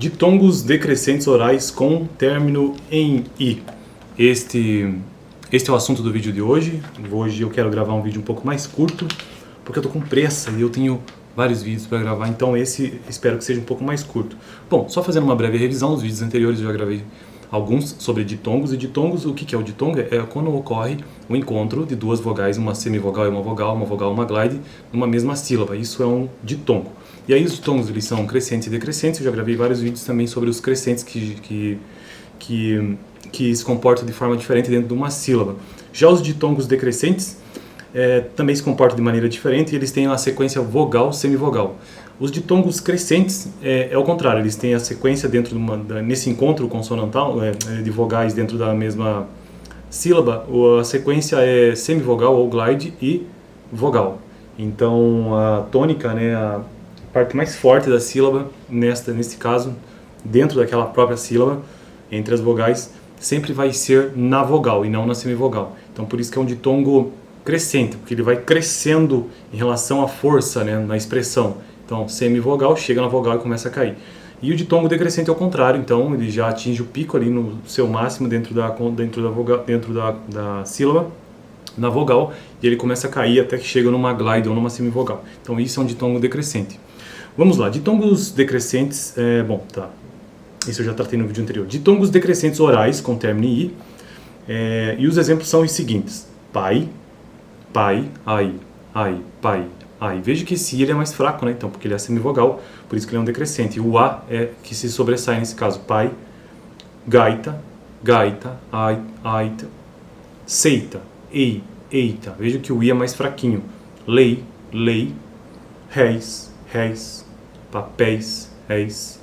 Ditongos decrescentes orais com término em i. Este é o assunto do vídeo de hoje. Hoje eu quero gravar um vídeo um pouco mais curto, porque eu tô com pressa e eu tenho vários vídeos para gravar, então esse espero que seja um pouco mais curto. Bom, só fazendo uma breve revisão, os vídeos anteriores eu já gravei alguns sobre ditongos, e ditongos, o que é o ditongo? É quando ocorre o encontro de duas vogais, uma semivogal e uma vogal, uma glide, numa mesma sílaba. Isso é um ditongo. E aí os ditongos, eles são crescentes e decrescentes. Eu já gravei vários vídeos também sobre os crescentes que se comportam de forma diferente dentro de uma sílaba. Já os ditongos decrescentes também se comportam de maneira diferente, e eles têm a sequência vogal-semivogal. Os ditongos crescentes é o contrário, eles têm a sequência dentro nesse encontro consonantal de vogais dentro da mesma sílaba, a sequência é semivogal ou glide e vogal. Então a tônica, a parte mais forte da sílaba, nesse caso, dentro daquela própria sílaba, entre as vogais, sempre vai ser na vogal e não na semivogal. Então por isso que é um ditongo crescente, porque ele vai crescendo em relação à força, na expressão. Então, semivogal chega na vogal e começa a cair. E o ditongo decrescente é o contrário, então ele já atinge o pico ali no seu máximo dentro da sílaba, na vogal, e ele começa a cair até que chega numa glide ou numa semivogal. Então isso é um ditongo decrescente. Vamos lá, ditongos decrescentes, isso eu já tratei no vídeo anterior. Ditongos decrescentes orais com término em i, e os exemplos são os seguintes: pai, pai, ai, pai, ai. Veja que esse i ele é mais fraco, então, porque ele é semivogal, por isso que ele é um decrescente. E o a é que se sobressai nesse caso: pai, gaita, gaita, ai, aita, seita, ei, eita. Veja que o i é mais fraquinho. Lei, lei, réis, réis, papéis, réis,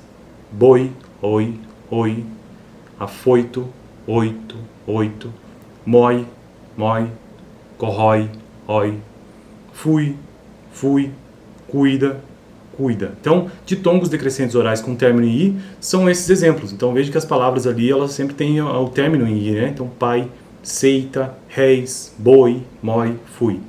boi, oi, oi, afoito, oito, oito, mói, mói, corrói, rói, fui, fui, cuida, cuida. Então, ditongos decrescentes orais com término em i são esses exemplos. Então, veja que as palavras ali, elas sempre têm o término em i, Então, pai, seita, réis, boi, mói, fui.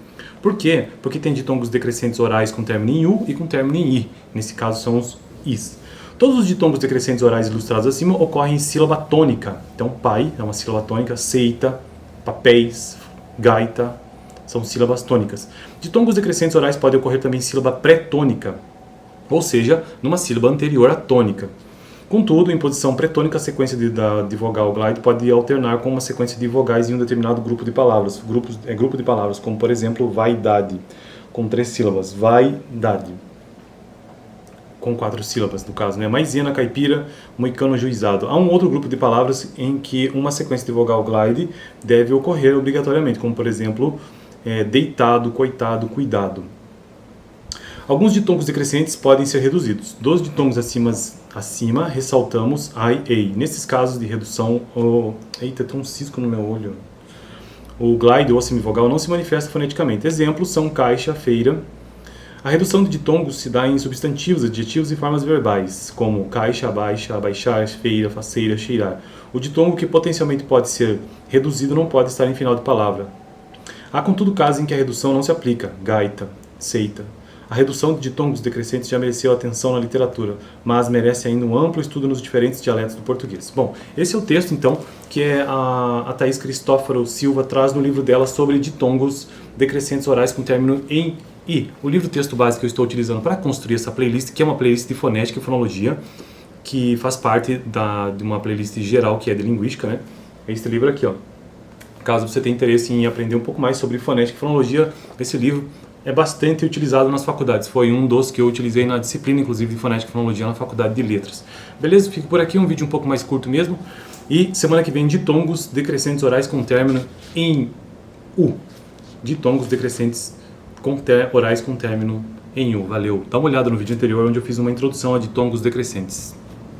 Por quê? Porque tem ditongos decrescentes orais com término em u e com término em i. Nesse caso, são os is. Todos os ditongos decrescentes orais ilustrados acima ocorrem em sílaba tônica. Então, pai é uma sílaba tônica, seita, papéis, gaita, são sílabas tônicas. Ditongos decrescentes orais podem ocorrer também em sílaba pré-tônica, ou seja, numa sílaba anterior à tônica. Contudo, em posição pré-tônica, a sequência de vogal glide pode alternar com uma sequência de vogais em um determinado grupo de palavras. Grupo de palavras, como por exemplo, vaidade, com 3 sílabas. Vaidade, com 4 sílabas, no caso, Maisena, caipira, moicano, juizado. Há um outro grupo de palavras em que uma sequência de vogal glide deve ocorrer obrigatoriamente, como por exemplo, deitado, coitado, cuidado. Alguns ditongos decrescentes podem ser reduzidos. Dos ditongos acima ressaltamos ai, ei. Nesses casos de redução, eita, tem um cisco no meu olho. O glide ou a semivogal não se manifesta foneticamente. Exemplos são caixa, feira. A redução de ditongos se dá em substantivos, adjetivos e formas verbais, como caixa, abaixa, abaixar, feira, faceira, cheirar. O ditongo que potencialmente pode ser reduzido não pode estar em final de palavra. Há, contudo, casos em que a redução não se aplica. Gaita, seita. A redução de ditongos decrescentes já mereceu atenção na literatura, mas merece ainda um amplo estudo nos diferentes dialetos do português. Bom, esse é o texto, então, que a Thaís Cristófaro Silva traz no livro dela sobre ditongos decrescentes orais com término em i. O livro-texto básico que eu estou utilizando para construir essa playlist, que é uma playlist de fonética e fonologia, que faz parte de uma playlist geral que é de linguística, É este livro aqui, Caso você tenha interesse em aprender um pouco mais sobre fonética e fonologia, esse livro é bastante utilizado nas faculdades. Foi um dos que eu utilizei na disciplina, inclusive, de fonética e fonologia na faculdade de letras. Beleza? Fico por aqui, um vídeo um pouco mais curto mesmo. E semana que vem, ditongos decrescentes orais com término em u. Ditongos decrescentes orais com término em u. Valeu! Dá uma olhada no vídeo anterior, onde eu fiz uma introdução a ditongos decrescentes.